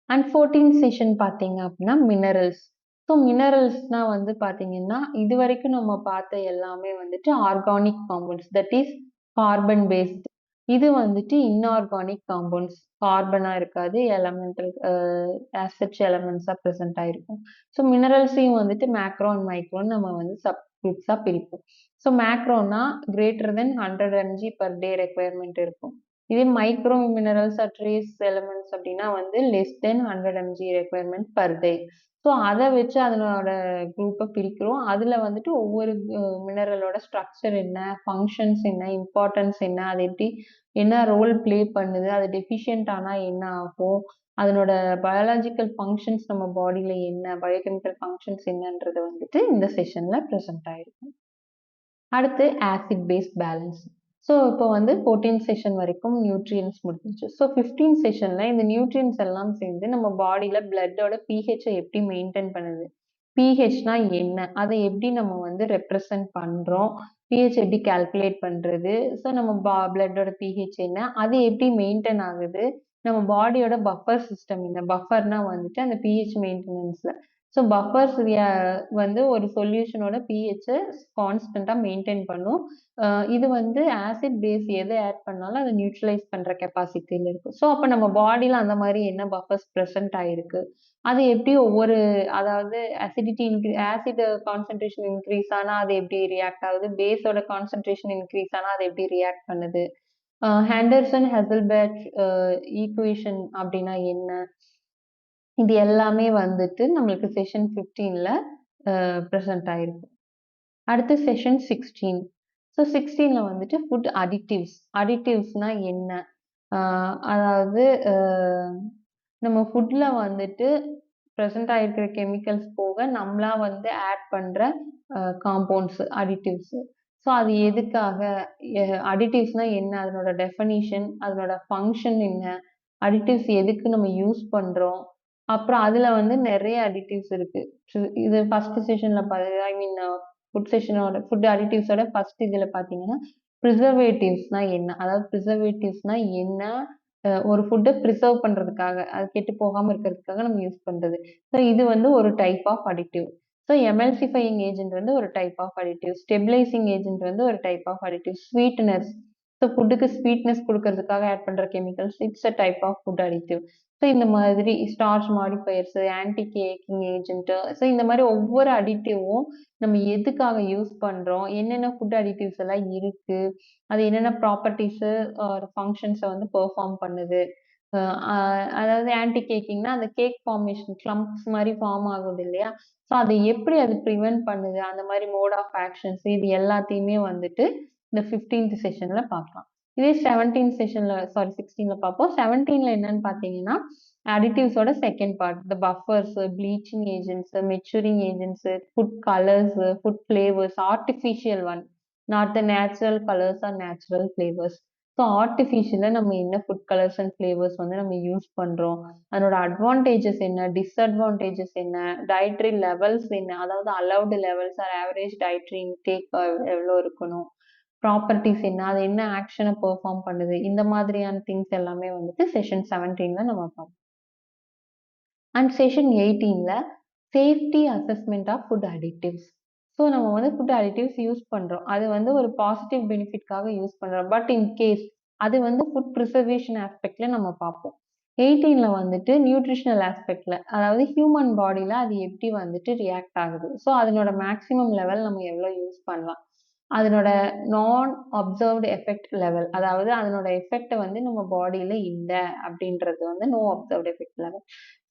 அண்ட் 14th செஷன் பார்த்தீங்க அப்படின்னா மினரல்ஸ். ஸோ மினரல்ஸ்னா வந்து பார்த்தீங்கன்னா, இதுவரைக்கும் நம்ம பார்த்த எல்லாமே வந்துட்டு organic compounds. That is carbon based. இது வந்துட்டு இன்ஆர்கானிக் காம்பவுண்ட்ஸ். கார்பனா இருக்காது. எலமெண்டல் ஆஸ் சச் எலமெண்ட்ஸா பிரசன்ட் ஆயிருக்கும். ஸோ மினரல்ஸையும் வந்துட்டு மேக்ரோ அண்ட் மைக்ரோன்னு நம்ம வந்து சப் குரூப்ஸா பிரிப்போம். ஸோ மேக்ரோனா greater than 100 mg per day requirement இருக்கும். இதே micro minerals or trace elements அப்படின்னா வந்து less than 100 mg requirement per day. So அதை வச்சு அதனோட குரூப்பை பிரிக்கிறோம். அதில் வந்துட்டு ஒவ்வொரு மினரலோட ஸ்ட்ரக்சர் என்ன, ஃபங்க்ஷன்ஸ் என்ன, இம்பார்ட்டன்ஸ் என்ன, அது எப்படி என்ன ரோல் ப்ளே பண்ணுது, அது டெஃபிஷியன்ட் ஆனால் என்ன ஆகும், அதனோட பயாலஜிக்கல் ஃபங்க்ஷன்ஸ் நம்ம பாடியில் என்ன, பயோகெமிக்கல் ஃபங்க்ஷன்ஸ் என்னன்றது வந்துட்டு இந்த செஷனில் ப்ரெசென்ட் ஆயிருக்கும். அடுத்து ஆசிட் பேஸ் பேலன்ஸ். ஸோ இப்போ வந்து 14th செஷன் வரைக்கும் நியூட்ரியன்ஸ் முடிஞ்சிச்சு. ஸோ 15th செஷன்ல இந்த நியூட்ரியன்ஸ் எல்லாம் சேர்ந்து நம்ம பாடியில பிளட்டோட பிஹெச்சை எப்படி மெயின்டைன் பண்ணுது, பிஹெச்னா என்ன? அத எப்படி நம்ம வந்து ரெப்ரசன்ட் பண்றோம்? பிஹெச் எப்படி கால்குலேட் பண்றது? ஸோ நம்ம பிளட்டோட பிஹெச் என்ன? அது எப்படி மெயின்டெயின் ஆகுது? நம்ம பாடியோட பஃபர் சிஸ்டம் என்ன? பஃபர்னா வந்துட்டு அந்த பிஹெச் மெயின்டெனன்ஸ்ல. ஸோ பஃபர்ஸ் வந்து ஒரு சொல்யூஷனோட பிஹெச்ச கான்ஸ்டன்ட்டா மெயின்டெயின் பண்ணும். இது வந்து ஆசிட், பேஸ் எத ஆட் பண்ணாலும் அத நியூட்ரலைஸ் பண்ற கெப்பாசிட்டில இருக்கு. ஸோ அப்ப நம்ம பாடில அந்த மாரி என்ன பஃபர்ஸ் பிரசன்ட் ஆயிருக்கு? அது எப்படி ஒவ்வொரு அதாவது ஆசிட் கான்சன்ட்ரேஷன் இன்க்ரீஸ் ஆனா அது எப்படி ரியாக்ட் ஆகுது? பேஸோட கான்சன்ட்ரேஷன் இன்க்ரீஸ் ஆனா அது எப்படி ரியாக்ட் பண்ணுது? ஹெண்டர்சன் ஹசல்பர்க் ஈக்குவேஷன் அப்படின்னா என்ன? இது எல்லாமே வந்துட்டு நம்மளுக்கு செஷன் 15ல பிரசன்ட் ஆயிருக்கு. அடுத்து செஷன் 16. ஸோ 16ல வந்துட்டு ஃபுட் அடிட்டிவ்ஸ். அடிட்டிவ்ஸ்னா என்ன? அதாவது நம்ம ஃபுட்ல வந்துட்டு பிரசன்ட் ஆயிருக்கிற கெமிக்கல்ஸ் போக, நம்மளா வந்து ஆட் பண்ற காம்பவுண்ட்ஸ், அடிட்டிவ்ஸ். ஸோ அது எதுக்காக? எ அடிட்டிவ்ஸ்னா என்ன? அதனோட டெஃபனிஷன், அதனோட ஃபங்ஷன் என்ன? அடிட்டிவ்ஸ் எதுக்கு நம்ம யூஸ் பண்றோம்? அப்புறம் அதுல வந்து நெறைய அடிட்டிவ்ஸ் இருக்கு. இது ஃபர்ஸ்ட் செஷன்ல ஐ மீன் ஃபுட் அடிட்டிவ்ஸோட ஃபர்ஸ்ட் இதுல பார்த்தீங்கன்னா, பிரிசர்வேட்டிவ்ஸ்னா என்ன? அதாவது பிரிசர்வேட்டிவ்ஸ்னா என்ன? ஒரு ஃபுட்ட பிரிசர்வ் பண்றதுக்காக, அது கெட்டு போகாம இருக்கிறதுக்காக நம்ம யூஸ் பண்றது. ஸோ இது வந்து ஒரு type of additive. So emulsifying agent வந்து ஒரு type of additive. Stabilising agent வந்து ஒரு type of additive. Sweetness. So ஃபுட்டுக்கு ஸ்வீட்னஸ் குடுக்கறதுக்காக ஆட் பண்ற chemicals, it's a type of food additive. So இந்த மாதிரி starch modifiers, anticaking agent, so இந்த மாதிரி ஒவ்வொரு அடிட்டிவும் நம்ம எதுக்காக யூஸ் பண்றோம்? என்னென்ன ஃபுட் அடிட்டிவ்ஸ் எல்லாம் இருக்கு? அது என்னென்ன ப்ராப்பர்ட்டீஸு ஆர் ஃபங்ஷன்ஸ வந்து பெர்ஃபார்ம் பண்ணுது? அ அ அதாவது ஆன்டி கேக்கிங்னா, அந்த கேக் ஃபார்மேஷன் கிளம்ப்ஸ் மாரி ஃபார்ம் ஆகுது இல்லையா? ஸோ அத எப்படி அது பிரிவென்ட் பண்ணுது? அந்த மாரி மோட் ஆஃப் ஆக்ஷன்ஸ் இது எல்லாத்தையுமே வந்துட்டு இந்த 15த் செஷன்ல பார்க்கலாம். இதே 17th செஷன்ல 16ல பார்ப்போம். 17ல என்னன்னு பார்த்தீங்கன்னா, அடிட்டிவ்ஸோட செகண்ட் பார்ட். இந்த buffers, bleaching agents, maturing agents, food colours, food flavours, artificial one. Not the natural colours or natural flavours. So ஆர்டிஃபிஷியலா நம்ம என்ன ஃபுட் கலர்ஸ் அண்ட் ஃப்ளேவர்ஸ் வந்து நம்ம யூஸ் பண்றோம்? அதனோட அட்வான்டேஜஸ் என்ன? டிஸ்அட்வான்டேஜஸ் என்ன? டயட்டரி லெவல்ஸ் என்ன? அதாவது allowed levels or average dietary intake எவ்வளோ இருக்கணும்? ப்ராப்பர்ட்டீஸ் என்ன? அது என்ன ஆக்ஷன பெர்ஃபார்ம் பண்ணுது? இந்த மாதிரியான திங்ஸ் எல்லாமே வந்துட்டு செஷன் 17ல நம்ம பார்ப்போம். அண்ட் செஷன் 18ல safety assessment of food additives. So நம்ம வந்து ஃபுட் அடிட்டிவ்ஸ் யூஸ் பண்றோம். அது வந்து ஒரு பாசிட்டிவ் பெனிஃபிட்காக யூஸ் பண்றோம். பட் இன் கேஸ் அது வந்து ஃபுட் பிரிசர்வேஷன் ஆஸ்பெக்ட்ல நம்ம பார்ப்போம். 18ல வந்துட்டு நியூட்ரிஷனல் ஆஸ்பெக்ட்ல அதாவது ஹியூமன் பாடில அது எப்படி வந்துட்டு ரியாக்ட் ஆகுது. ஸோ அதனோட மேக்ஸிமம் லெவல் நம்ம எவ்வளோ யூஸ் பண்ணலாம். அதனோட நான் அப்சர்வ்ட் எஃபெக்ட் லெவல் அதாவது அதனோட எஃபெக்ட் வந்து நம்ம பாடியில இல்ல அப்படின்றது வந்து no observed effect level.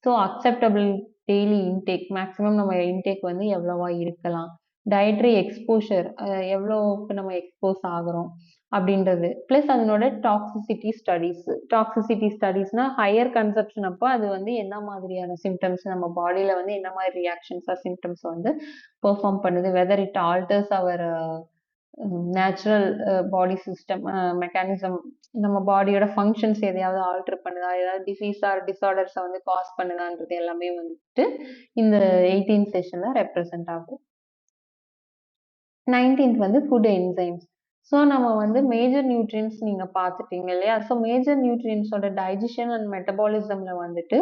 So acceptable daily intake maximum நம்ம இன்டேக் வந்து எவ்வளவா இருக்கலாம். டயட்ரி எக்ஸ்போஷர் எவ்வளோக்கு நம்ம எக்ஸ்போஸ் ஆகுறோம் அப்படின்றது. பிளஸ் அதனோட டாக்ஸிசிட்டி ஸ்டடீஸ். டாக்ஸிசிட்டி ஸ்டடீஸ்னா ஹையர் கன்சப்ஷன் அப்போ அது வந்து என்ன மாதிரியான சிம்டம்ஸ் நம்ம பாடியில வந்து என்ன மாதிரி ரியாக்ஷன்ஸ் ஆர் சிம்டம்ஸ் வந்து பெர்ஃபார்ம் பண்ணுது. Whether it alters our natural body system mechanism நம்ம பாடியோட ஃபங்ஷன்ஸ் எதையாவது ஆல்டர் பண்ணுதா? ஏதாவது டிசீஸ் ஆர் டிஸார்டர்ஸ வந்து காஸ் பண்ணுதான்றது எல்லாமே வந்துட்டு இந்த 18த் செஷன்ல ரெப்ரசன்ட் ஆகும். 19th வந்து ஃபுட் என்சைம்ஸ். ஸோ நம்ம வந்து மேஜர் நியூட்ரியன்ட்ஸ் நீங்க பார்த்துட்டீங்க இல்லையா? ஸோ மேஜர் நியூட்ரியன்ட்ஸோட டைஜஷன் அண்ட் மெட்டபாலிசம்ல வந்துட்டு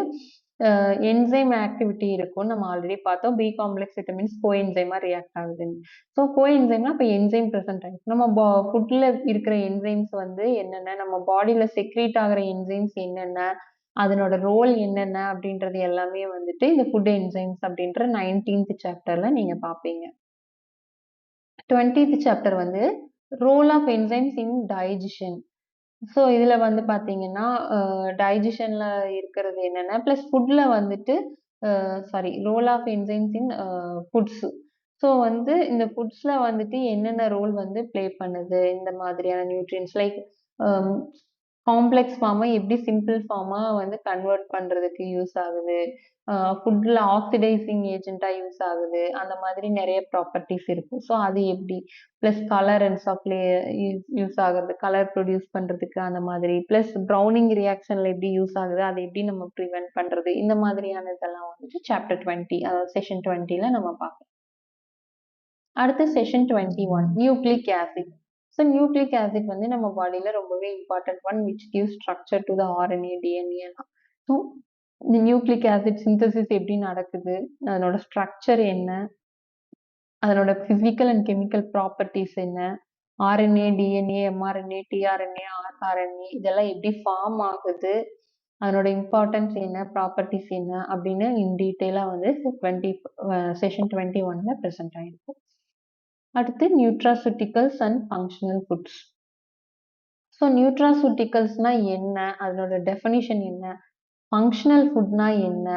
என்சைம் ஆக்டிவிட்டி இருக்கும்னு நம்ம ஆல்ரெடி பார்த்தோம். பி காம்ப்ளெக்ஸ் விட்டமின்ஸ் கோஎன்சைமா ரியாக்ட் ஆகுதுன்னு. ஸோ கோஎன்சைம்னா அப்ப என்சைம் பிரசன்ட் ஆயிருக்கு. நம்ம ஃபுட்ல இருக்கிற என்சைம்ஸ் வந்து என்னென்ன? நம்ம பாடியில செக்ரீட் ஆகுற என்சைம்ஸ் என்னென்ன? அதனோட ரோல் என்னென்ன? அப்படின்றது எல்லாமே வந்துட்டு இந்த ஃபுட் என்சைம்ஸ் அப்படின்ற 19th சாப்டர்ல நீங்க பார்ப்பீங்க. 20th சாப்டர் வந்து role of enzymes in digestion. So இதுல வந்து பார்த்தீங்கன்னா, டைஜஷன்ல இருக்கிறது என்னென்ன, பிளஸ் ஃபுட்ல வந்துட்டு role of enzymes in foods. So வந்து இந்த ஃபுட்ஸ்ல வந்துட்டு என்னென்ன ரோல் வந்து ப்ளே பண்ணுது, இந்த மாதிரியான நியூட்ரியன்ட்ஸ் லைக் அம் காம்ப்ளெக்ஸ் ஃபார்மை எப்படி சிம்பிள் ஃபார்மா வந்து கன்வெர்ட் பண்றதுக்கு யூஸ் ஆகுது, ஃபுட்ல ஆக்சிடைசிங் ஏஜென்ட்டா யூஸ் ஆகுது, அந்த மாதிரி நிறைய ப்ராப்பர்ட்டிஸ் இருக்கு. ஸோ அது எப்படி, plus colour and supply use ஆகுறது, கலர் ப்ரொடியூஸ் பண்றதுக்கு அந்த மாதிரி, ப்ளஸ் ப்ரௌனிங் ரியாக்ஷன்ல எப்படி யூஸ் ஆகுது, அதை எப்படி நம்ம ப்ரிவென்ட் பண்றது, இந்த மாதிரியானதெல்லாம் வந்துட்டு சாப்டர் 20 அதாவது செஷன் 20ல நம்ம பார்க்கலாம். அடுத்து session 21 nucleic acid. So nucleic acid வந்து நம்ம பாடியில ரொம்பவே important one which give structure to the RNA DNA எல்லாம். ஸோ இந்த நியூக்ளிக் ஆசிட் சிந்தசிஸ் எப்படி நடக்குது, அதனோட ஸ்ட்ரக்சர் என்ன, அதனோட பிசிக்கல் அண்ட் கெமிக்கல் ப்ராப்பர்ட்டிஸ் என்ன, RNA DNA mRNA tRNA RNA இதெல்லாம் எப்படி ஃபார்ம் ஆகுது, அதனோட இம்பார்ட்டன்ஸ் என்ன, ப்ராப்பர்ட்டிஸ் என்ன அப்படின்னு இன் டீட்டெயிலா வந்து செஷன் 21ல ப்ரெசென்ட் ஆயிருக்கும். அடுத்து நியூட்ராசூட்டிகல்ஸ் அண்ட் ஃபங்க்ஷனல் ஃபுட்ஸ். ஸோ நியூட்ராசூட்டிகல்ஸ்னா என்ன, அதனோட டெஃபினிஷன் என்ன, ஃபங்க்ஷனல் ஃபுட்னா என்ன,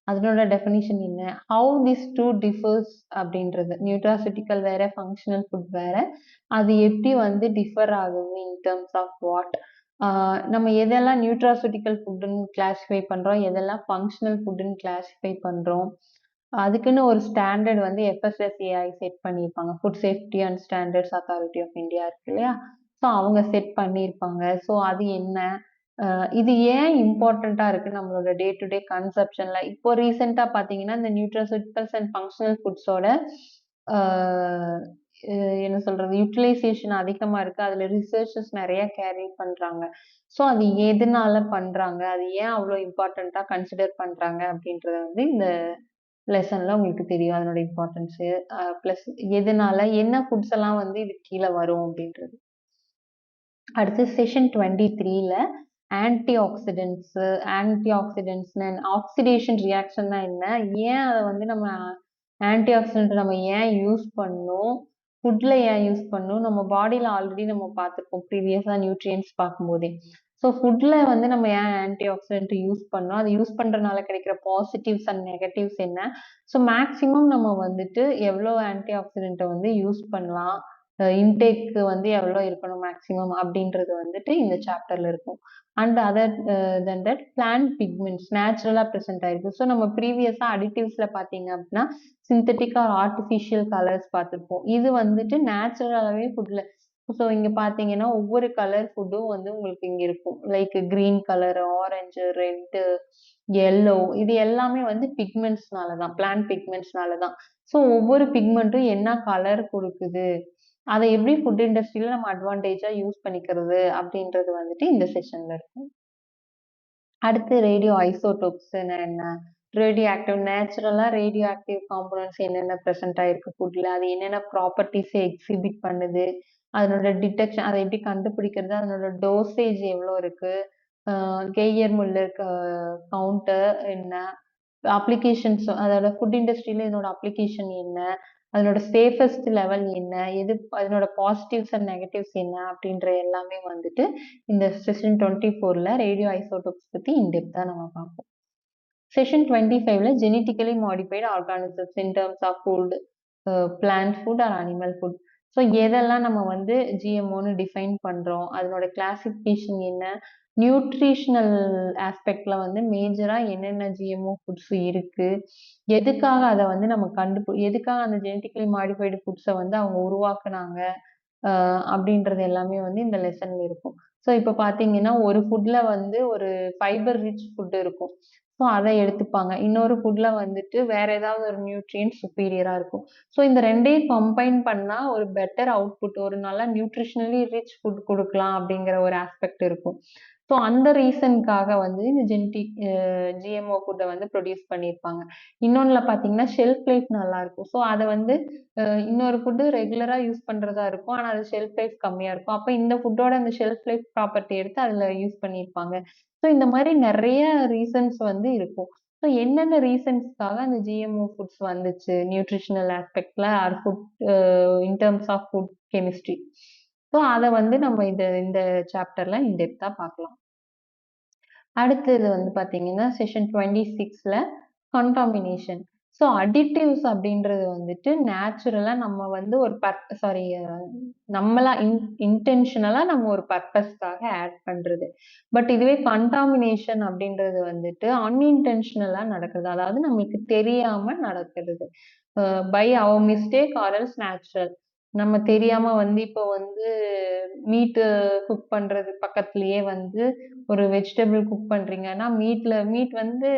அதனோட டெஃபினிஷன் என்ன, ஹவு திஸ் டூ டிஃபர்ஸ் அப்படின்றது. நியூட்ராசூட்டிக்கல் வேற, ஃபங்க்ஷனல் ஃபுட் வேற, அது எப்படி வந்து டிஃபர் ஆகுது இன் டர்ம்ஸ் ஆஃப் வாட், நம்ம எதெல்லாம் நியூட்ராசூட்டிக்கல் ஃபுட்டுன்னு கிளாஸிஃபை பண்றோம், எதெல்லாம் ஃபங்க்ஷனல் ஃபுட்டுன்னு கிளாஸிஃபை பண்றோம், அதுக்குன்னு ஒரு ஸ்டாண்டர்ட் வந்து FSSAI செட் பண்ணியிருப்பாங்க. Food safety and standards authority of India இருக்கு இல்லையா, ஸோ அவங்க செட் பண்ணியிருப்பாங்க. ஸோ அது என்ன, இது ஏன் இம்பார்ட்டண்ட்டாக இருக்கு நம்மளோட டே டு டே கன்சப்ஷன்ல. இப்போ ரீசெண்டாக பார்த்தீங்கன்னா இந்த நியூட்ராசூட்டிகல்ஸ் அண்ட் ஃபங்க்ஷனல் ஃபுட்ஸோட என்ன சொல்றது, யூட்டிலைசேஷன் அதிகமா இருக்கு, அதுல ரிசர்ச்சஸ் நிறைய கேரி பண்றாங்க. ஸோ அது எதனால பண்றாங்க, அது ஏன் அவ்வளோ இம்பார்ட்டண்ட்டா கன்சிடர் பண்றாங்க அப்படின்றது வந்து இந்த லெசன்ல உங்களுக்கு தெரியும், அதனோட இம்பார்ட்டன்ஸ், பிளஸ் எதனால என்ன ஃபுட்ஸ் எல்லாம் வந்து இது கீழே வரும் அப்படின்றது. அடுத்து செஷன் 23ல antioxidants. Antioxidants oxidation ரியாக்ஷன்னா என்ன, ஏன் அதை வந்து நம்ம ஆன்டி ஆக்சிடென்ட் நம்ம ஏன் யூஸ் பண்ணணும், ஃபுட்ல ஏன் யூஸ் பண்ணணும், நம்ம பாடியில ஆல்ரெடி நம்ம பார்த்துருப்போம் ப்ரீவியஸா நியூட்ரியன்ஸ் பார்க்கும்போதே. ஸோ ஃபுட்ல வந்து நம்ம ஏன் ஆன்டி ஆக்சிடென்ட் யூஸ் பண்ணோம், அது யூஸ் பண்றதுனால கிடைக்கிற பாசிட்டிவ்ஸ் அண்ட் நெகட்டிவ்ஸ் என்ன, ஸோ மேக்சிமம் நம்ம வந்துட்டு எவ்வளோ ஆன்டி ஆக்சிடென்ட்டை வந்து யூஸ் பண்ணலாம், இன்டேக் வந்து எவ்வளோ இருக்கணும் மேக்ஸிமம் அப்படின்றது வந்துட்டு இந்த சாப்டர்ல இருக்கும். And other then that plant pigments நேச்சுரலா ப்ரெசென்ட் ஆயிருக்கு. ஸோ நம்ம ப்ரீவியஸா அடிட்டிவ்ஸ்ல பார்த்தீங்க அப்படின்னா சிந்தட்டிக் ஆர் ஆர்டிஃபிஷியல் கலர்ஸ் பார்த்துருப்போம். இது வந்துட்டு நேச்சுரலாவே ஃபுட்ல. ஸோ இங்க பார்த்தீங்கன்னா ஒவ்வொரு கலர் ஃபுட்டும் வந்து உங்களுக்கு இங்க இருக்கும். Like green colour, orange, red, yellow, இது எல்லாமே வந்து பிக்மெண்ட்ஸ்னால தான், பிளான்ட் பிக்மெண்ட்ஸ்னால தான். ஸோ ஒவ்வொரு பிக்மெண்ட்டும் என்ன கலர் கொடுக்குது, அதை எப்படி ஃபுட் இண்டஸ்ட்ரியில நம்ம அட்வான்டேஜா யூஸ் பண்ணிக்கிறது அப்படின்றது வந்துட்டு இந்த செஷன்ல இருக்கும். அடுத்து ரேடியோ ஐசோடோப்ஸ் என்ன, ரேடியோ ஆக்டிவ் நேச்சுரலா ரேடியோ ஆக்டிவ் காம்பனன்ட்ஸ் என்னென்ன ப்ரெசென்ட் ஆயிருக்கு ஃபுட்ல, அது என்னென்ன ப்ராப்பர்ட்டிஸை எக்ஸிபிட் பண்ணுது, அதனோட டிடெக்ஷன், அதை எப்படி கண்டுபிடிக்கிறது, அதனோட டோசேஜ் எவ்வளோ இருக்கு, கெய்யர் முல்லர் கவுண்டர் என்ன, அப்ளிகேஷன்ஸ் அதோட ஃபுட் இண்டஸ்ட்ரியில இதனோட அப்ளிகேஷன் என்ன, அதனோட சேஃபஸ்ட் லெவல் என்ன, எது அதனோட பாசிட்டிவ்ஸ் அண்ட் நெகட்டிவ்ஸ் என்ன அப்படின்ற எல்லாமே வந்துட்டு இந்த செஷன் 24ல ரேடியோ ஐசோடோப்ஸ் பத்தி இன்டெப்தா நம்ம பார்ப்போம். செஷன் 25ல genetically modified organisms in terms of food, plant food or animal food. So எதெல்லாம் நம்ம வந்து ஜிஎம்ஓன்னு டிஃபைன் பண்றோம், அதனோட கிளாசிஃபிகேஷன் என்ன, நியூட்ரிஷனல் ஆஸ்பெக்ட்ல வந்து மேஜரா என்னென்ன ஜிஎம்ஓ ஃபுட்ஸ் இருக்கு, எதுக்காக அதை வந்து நம்ம எதுக்காக அந்த ஜெனட்டிக்கலி மாடிஃபைடு ஃபுட்ஸை வந்து அவங்க உருவாக்குனாங்க, அப்படின்றது எல்லாமே வந்து இந்த லெசன்ல இருக்கும். ஸோ இப்போ பார்த்தீங்கன்னா ஒரு ஃபுட்ல வந்து ஒரு ஃபைபர் ரிச் ஃபுட் இருக்கும். ஸோ அதை எடுத்துப்பாங்க. இன்னொரு ஃபுட்ல வந்துட்டு வேற ஏதாவது ஒரு நியூட்ரியன்ட் சுப்பீரியரா இருக்கும். ஸோ இந்த ரெண்டையும் கம்பைன் பண்ணா ஒரு பெட்டர் அவுட்புட், ஒரு நல்ல நியூட்ரிஷனலி ரிச் ஃபுட் கொடுக்கலாம் அப்படிங்கிற ஒரு ஆஸ்பெக்ட் இருக்கும். ஸோ அந்த ரீசனுக்காக வந்து இந்த ஜிஎம்ஓ ஃபுட்டை வந்து ப்ரொடியூஸ் பண்ணியிருப்பாங்க. இன்னொன்னுல பார்த்தீங்கன்னா ஷெல்ஃப் லைஃப் நல்லா இருக்கும். ஸோ அதை வந்து இன்னொரு ஃபுட்டு ரெகுலரா யூஸ் பண்றதா இருக்கும். ஆனா அது ஷெல்ஃப் லைஃப் கம்மியா இருக்கும். அப்ப இந்த ஃபுட்டோட அந்த ஷெல்ஃப் லைஃப் ப்ராப்பர்ட்டி எடுத்து அதுல யூஸ் பண்ணியிருப்பாங்க. ஸோ இந்த மாதிரி நிறைய ரீசன்ஸ் வந்து இருக்கும். ஸோ என்னென்ன ரீசன்ஸ்க்காக அந்த ஜிஎம்ஓ ஃபுட்ஸ் வந்துச்சு நியூட்ரிஷனல் ஆஸ்பெக்ட்ல or food in terms of food chemistry. So அதை வந்து நம்ம இந்த சாப்டர்ல இன்டெப்தா பார்க்கலாம். அடுத்தது வந்து பாத்தீங்கன்னா செஷன் 26ல கண்டாமினேஷன். ஸோ அடிட்டிவ்ஸ் அப்படின்றது வந்துட்டு நேச்சுரலா நம்ம வந்து ஒரு சாரி நம்மளா இன்டென்ஷனலா நம்ம ஒரு பர்பஸ்க்காக ஆட் பண்றது. பட் இதுவே கண்டாமினேஷன் அப்படின்றது வந்துட்டு அன்இன்டென்ஷனலா நடக்குது. அதாவது நம்மளுக்கு தெரியாம நடக்கிறது. By our mistake or else natural. நம்ம தெரியாம வந்து இப்போ வந்து மீட் குக் பண்றது பக்கத்திலேயே வந்து ஒரு வெஜிடபிள் குக் பண்றீங்கன்னா, மீட் வந்து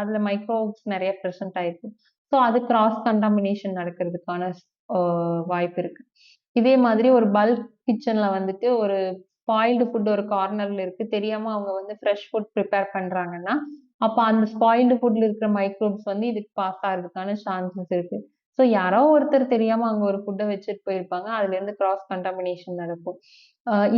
அதுல மைக்ரோப்ஸ் நெறைய பிரசன்ட் ஆயிருக்கு. ஸோ அது கிராஸ் கன்டாமினேஷன் நடக்கிறதுக்கான அ வாய்ப்பு இருக்கு. இதே மாதிரி ஒரு பல்க் கிச்சன்ல வந்துட்டு ஒரு ஸ்பாயில்டு ஃபுட் ஒரு கார்னர்ல இருக்கு. தெரியாம அவங்க வந்து ஃப்ரெஷ் ஃபுட் பிரிப்பேர் பண்றாங்கன்னா, அப்ப அந்த ஸ்பாயில்டு ஃபுட்ல இருக்கிற மைக்ரோப்ஸ் வந்து இதுக்கு பாஸ் ஆகுறதுக்கான சான்சஸ் இருக்கு. ஸோ யாரோ ஒருத்தர் தெரியாம அங்க ஒரு ஃபுட்ட வச்சுட்டு போயிருப்பாங்க. அதுலேருந்து கிராஸ் கன்டாமினேஷன் நடக்கும்.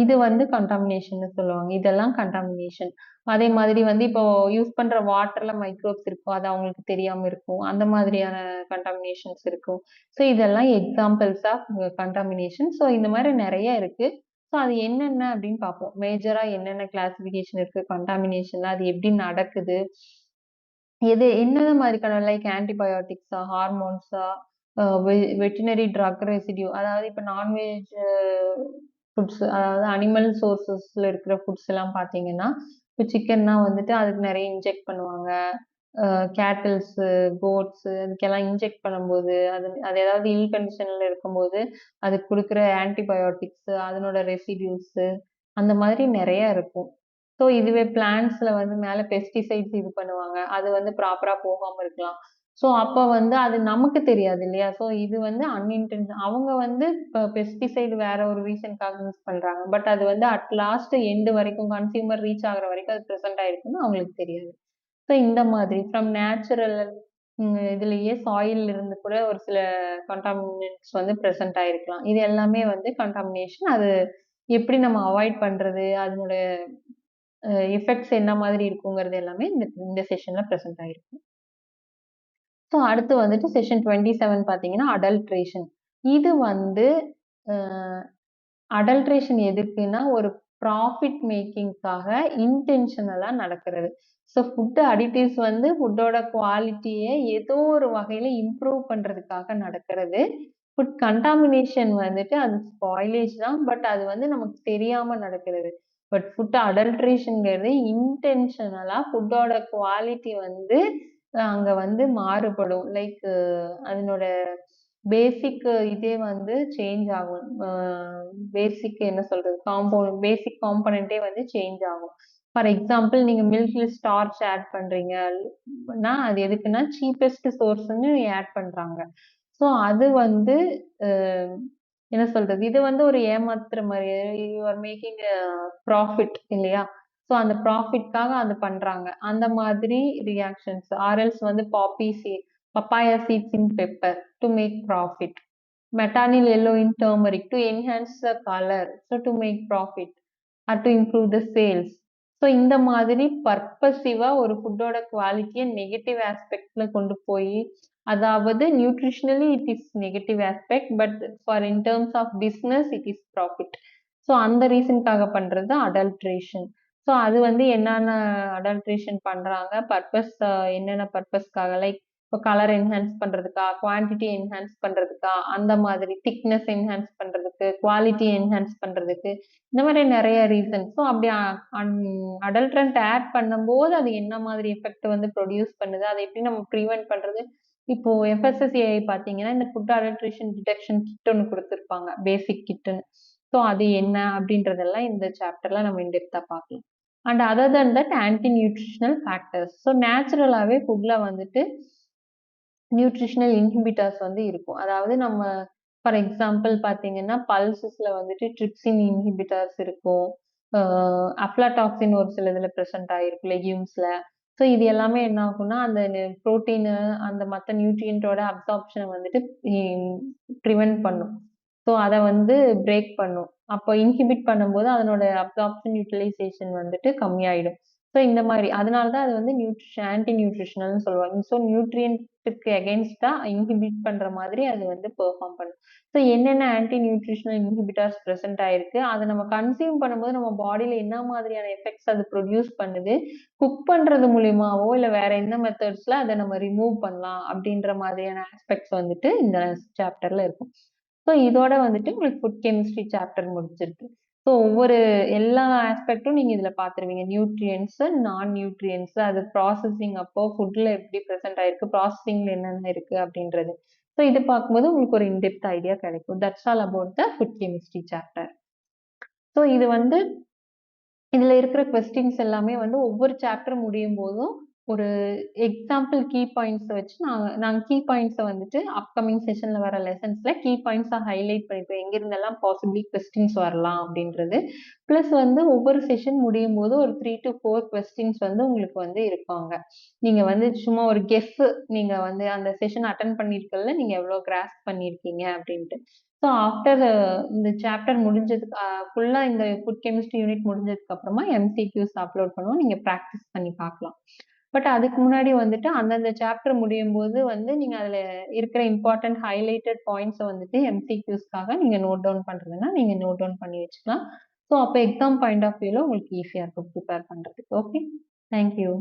இது வந்து கன்டாமினேஷன்னு சொல்லுவாங்க. இதெல்லாம் கன்டாமினேஷன். அதே மாதிரி வந்து இப்போ யூஸ் பண்ற வாட்டர்ல மைக்ரோப்ஸ் இருக்கும். அது அவங்களுக்கு தெரியாம இருக்கும். அந்த மாதிரியான கன்டாமினேஷன்ஸ் இருக்கும். ஸோ இதெல்லாம் எக்ஸாம்பிள்ஸ் ஆஃப் கன்டாமினேஷன். ஸோ இந்த மாரி நெறைய இருக்கு. ஸோ அது என்னென்ன அப்படின்னு பார்ப்போம். மேஜரா என்னென்ன கிளாசிஃபிகேஷன் இருக்கு கன்டாமினேஷன்ல, அது எப்படி நடக்குது? என்னென்ன மாதிரிக்கான லைக் ஆன்டிபயோட்டிக்ஸா, ஹார்மோன்ஸா, வெட்டினரி ட்ரக் ரெசிடியூ அதாவது இப்ப நான்வெஜ் ஃபுட்ஸ் அதாவது அனிமல் சோர்சஸ்ல இருக்கிற ஃபுட்ஸ் எல்லாம் பார்த்தீங்கன்னா, இப்ப சிக்கன்னா வந்துட்டு அதுக்கு நெறைய இன்ஜெக்ட் பண்ணுவாங்க. கேட்டில்ஸு, கோட்ஸு அதுக்கெல்லாம் இன்ஜெக்ட் பண்ணும்போது, அது ஏதாவது இல் கண்டிஷன்ல இருக்கும்போது, அதுக்கு குடுக்குற ஆன்டிபயோட்டிக்ஸு, அதனோட ரெசிடியூஸு அந்த மாதிரி நெறைய இருக்கும். ஸோ இதுவே பிளான்ட்ஸ்ல வந்து மேல பெஸ்டிசைட்ஸ் இது பண்ணுவாங்க. அது வந்து ப்ராப்பரா போகாம இருக்கலாம். ஸோ அப்ப வந்து அது நமக்கு தெரியாது இல்லையா? ஸோ இது வந்து அவங்க வந்து பெஸ்டிசைட் வேற ஒரு ரீசன்க்காக யூஸ் பண்றாங்க. பட் அது வந்து அட் லாஸ்ட் எண்ட் வரைக்கும் கன்சியூமர் ரீச் ஆகுற வரைக்கும் அது பிரசன்ட் ஆயிருக்குன்னு அவங்களுக்கு தெரியாது. ஸோ இந்த மாதிரி ஃப்ரம் நேச்சுரல் இதுலயே சாயில்ல இருந்து கூட ஒரு சில கண்டாமினன்ட்ஸ் வந்து பிரசன்ட் ஆயிருக்கலாம். இது எல்லாமே வந்து கண்டாமினேஷன். அது எப்படி நம்ம அவாய்ட் பண்றது? அதனோட எஃபெக்ட்ஸ் என்ன மாதிரி இருக்குங்கிறது எல்லாமே இந்த இந்த செஷன்ல பிரசன்ட் ஆயிருக்கு. ஸோ அடுத்து வந்துட்டு செஷன் 27 பார்த்தீங்கன்னா, அடல்ட்ரேஷன். இது வந்து அ அடல்ட்ரேஷன் எதுக்குன்னா, ஒரு ப்ராஃபிட் மேக்கிங்க்காக இன்டென்ஷனலா நடக்கிறது. ஸோ ஃபுட் அடிட்டிவ்ஸ் வந்து ஃபுட்டோட குவாலிட்டிய ஏதோ ஒரு வகையில இம்ப்ரூவ் பண்றதுக்காக நடக்கிறது. ஃபுட் கன்டாமினேஷன் வந்துட்டு அது ஸ்பாயிலேஜ் தான். பட் அது வந்து நமக்கு தெரியாம நடக்கிறது. பட் ஃபுட் அடல்ட்ரேஷன்ங்கிறது இன்டென்ஷனலா ஃபுட்டோட குவாலிட்டி வந்து அங்க வந்து மாறுபடும். லைக் அதனோட பேசிக் இதே வந்து சேஞ்ச் ஆகும். பேசிக் என்ன சொல்றது? பேசிக் காம்போனன்ட்டே வந்து சேஞ்ச் ஆகும். ஃபார் எக்ஸாம்பிள் நீங்க மில்க்ல ஸ்டார்ச் ஆட் பண்றீங்கன்னா, அது எதுக்குன்னா சீப்பஸ்ட் சோர்ஸ்ன்னு ஆட் பண்றாங்க. ஸோ அது வந்து அ என்ன சொல்றது? இது வந்து ஒரு ஏமாத்துற மாரி யூ ஆர் மேக்கிங் ப்ராஃபிட் இல்லையா? ஸோ அந்த ப்ராஃபிட்காக அது பண்றாங்க. அந்த மாதிரி ரியாக்ஷன்ஸ் ஆர் எல்ஸ் வந்து papaya seeds in pepper to make profit. Metanyl yellow in turmeric to enhance the color. So to make profit or to improve the sales. So இந்த மாதிரி பர்பஸிவா ஒரு ஃபுட்டோட குவாலிட்டிய நெகட்டிவ் ஆஸ்பெக்ட்ல கொண்டு போய் அதாவது nutritionally it is negative aspect but for in terms of business it is profit. So அந்த ரீசனுக்காக பண்றது adulteration. So அது வந்து என்னென்ன அடல்ட்ரேஷன் பண்றாங்க பர்பஸ் என்னென்ன பர்பஸ்க்காக லைக் இப்போ கலர் என்ஹான்ஸ் பண்றதுக்கா, குவான்டிட்டி என்ஹான்ஸ் பண்றதுக்கா, அந்த மாதிரி திக்னஸ் என்ஹான்ஸ் பண்றதுக்கு, குவாலிட்டி என்ஹான்ஸ் பண்றதுக்கு, இந்த மாதிரி நெறைய ரீசன். ஸோ அப்படி அன் அடல்ட்ரண்ட் ஆட் பண்ணும்போது அது என்ன மாதிரி எஃபெக்ட் வந்து ப்ரொடியூஸ் பண்ணுது? அதை எப்படி நம்ம ப்ரிவென்ட் பண்றது? இப்போ எஃப்எஸ்எஸ்ஏஐ பார்த்தீங்கன்னா, இந்த ஃபுட் அடல்ட்ரேஷன் டிடெக்ஷன் கிட் ஒண்ணு குடுத்திருப்பாங்க. பேசிக் கிட்டுன்னு. ஸோ அது என்ன அப்படின்றதெல்லாம் இந்த சாப்டர்ல நம்ம இன் டெப்த்தா பார்க்கலாம். And other then that anti nutritional factors. So நேச்சுரலாவே ஃபுட்ல வந்துட்டு நியூட்ரிஷனல் இன்ஹிபிட்டர்ஸ் வந்து இருக்கும். அதாவது நம்ம ஃபார் எக்ஸாம்பிள் பார்த்தீங்கன்னா, பல்சஸ்ல வந்துட்டு ட்ரிப்சின் இன்ஹிபிட்டர்ஸ் இருக்கும். அ அஃப்லாடாக்சின் ஒரு சில இதுல பிரசன்ட் ஆயிருக்கும் லெக்யூம்ஸ்ல. ஸோ இது எல்லாமே என்ன ஆகும்னா, அந்த புரோட்டீனு அந்த மத்த நியூட்ரியன்ட்டோட அப்சார்ப்ஷன வந்துட்டு பிரிவென்ட் பண்ணும். ஸோ அத வந்து பிரேக் பண்ணும். அப்போ இன்ஹிபிட் பண்ணும்போது அதனோட அப்சார்ப்ஷன், யுட்டிலைசேஷன் வந்துட்டு கம்மியாயிடும். ஸோ இந்த மாரி. அதனால தான் அது வந்து ஆன்டி நியூட்ரிஷனல்னு சொல்லுவாங்க. ஸோ நியூட்ரியன்ட்க்கு அகைன்ஸ்ட்டா இன்ஹிபிட் பண்ற மாதிரி அது வந்து பெர்ஃபார்ம் பண்ணும். ஸோ என்னென்ன ஆன்டி நியூட்ரிஷனல் இன்ஹிபிட்டார்ஸ் பிரசன்ட் ஆயிருக்கு, அத நம்ம கன்சியூம் பண்ணும்போது நம்ம பாடில என்ன மாதிரியான எஃபெக்ட்ஸ் அது ப்ரொடியூஸ் பண்ணுது, குக் பண்றது மூலியமாவோ, இல்ல வேற எந்த மெத்தட்ஸ்ல அத நம்ம ரிமூவ் பண்ணலாம் அப்படின்ற மாதிரியான ஆஸ்பெக்ட்ஸ் வந்துட்டு இந்த சாப்டர்ல இருக்கும். ஸோ இதோட வந்துட்டு உங்களுக்கு ஃபுட் கெமிஸ்ட்ரி சாப்டர் முடிஞ்சிருக்கு. ஸோ ஒவ்வொரு எல்லா ஆஸ்பெக்டும் நீங்க இதுல பார்த்துருவீங்க. நியூட்ரியன்ட்ஸ், நான் நியூட்ரியன்ட்ஸ், அது ப்ராசஸிங் அப்போ ஃபுட்ல எப்படி பிரசன்ட் ஆயிருக்கு, ப்ராசஸிங்ல என்னென்ன இருக்கு அப்படின்றது. ஸோ இது பார்க்கும்போது உங்களுக்கு ஒரு இன் டெப்த் ஐடியா கிடைக்கும். That's all about the food chemistry chapter. So இது வந்து இதுல இருக்கிற கொஸ்டின்ஸ் எல்லாமே வந்து ஒவ்வொரு சாப்டர் முடியும் போதும் ஒரு எக்ஸாம்பிள் கீ பாயிண்ட்ஸ் வச்சு நாங்க கீ பாயிண்ட்ஸ வந்துட்டு அப்கமிங் செஷன்ல வர லெசன்ஸ்ல கீ பாயிண்ட்ஸா ஹைலைட் பண்ணிப்போம். எங்கிருந்தெல்லாம் பாசிபிலி கொஸ்டின்ஸ் வரலாம் அப்படின்றது. பிளஸ் வந்து ஒவ்வொரு செஷன் முடியும் போது ஒரு 3 to 4 கொஸ்டின்ஸ் வந்து உங்களுக்கு வந்து இருப்பாங்க. நீங்க வந்து சும்மா ஒரு கெஸ் நீங்க வந்து அந்த செஷன் அட்டெண்ட் பண்ணியிருக்கறதுல நீங்க எவ்வளவு கிராஸ்ப் பண்ணியிருக்கீங்க அப்படின்ட்டு. ஸோ ஆஃப்டர் இந்த சாப்டர் முடிஞ்சதுக்கு ஃபுல்லா இந்த ஃபுட் கெமிஸ்ட்ரி யூனிட் முடிஞ்சதுக்கு அப்புறமா எம்சிக்யூஸ் அப்லோட் பண்ணுவோம். நீங்க பிராக்டிஸ் பண்ணி பார்க்கலாம். பட் அதுக்கு முன்னாடி வந்துட்டு அந்தந்த சாப்டர் முடியும்போது வந்து நீங்க அதுல இருக்கிற இம்பார்ட்டன்ட் ஹைலைட்டட் பாயிண்ட்ஸ வந்துட்டு எம்சிக்யூஸ்க்காக நீங்க நோட் டவுன் பண்றதுன்னா, நீங்க நோட் டவுன் பண்ணி வச்சுக்கலாம். ஸோ அப்ப எக்ஸாம் பாயிண்ட் ஆஃப் வியூல உங்களுக்கு ஈஸியா இருக்கும் ப்ரிப்பேர் பண்றதுக்கு. ஓகே. Thank you.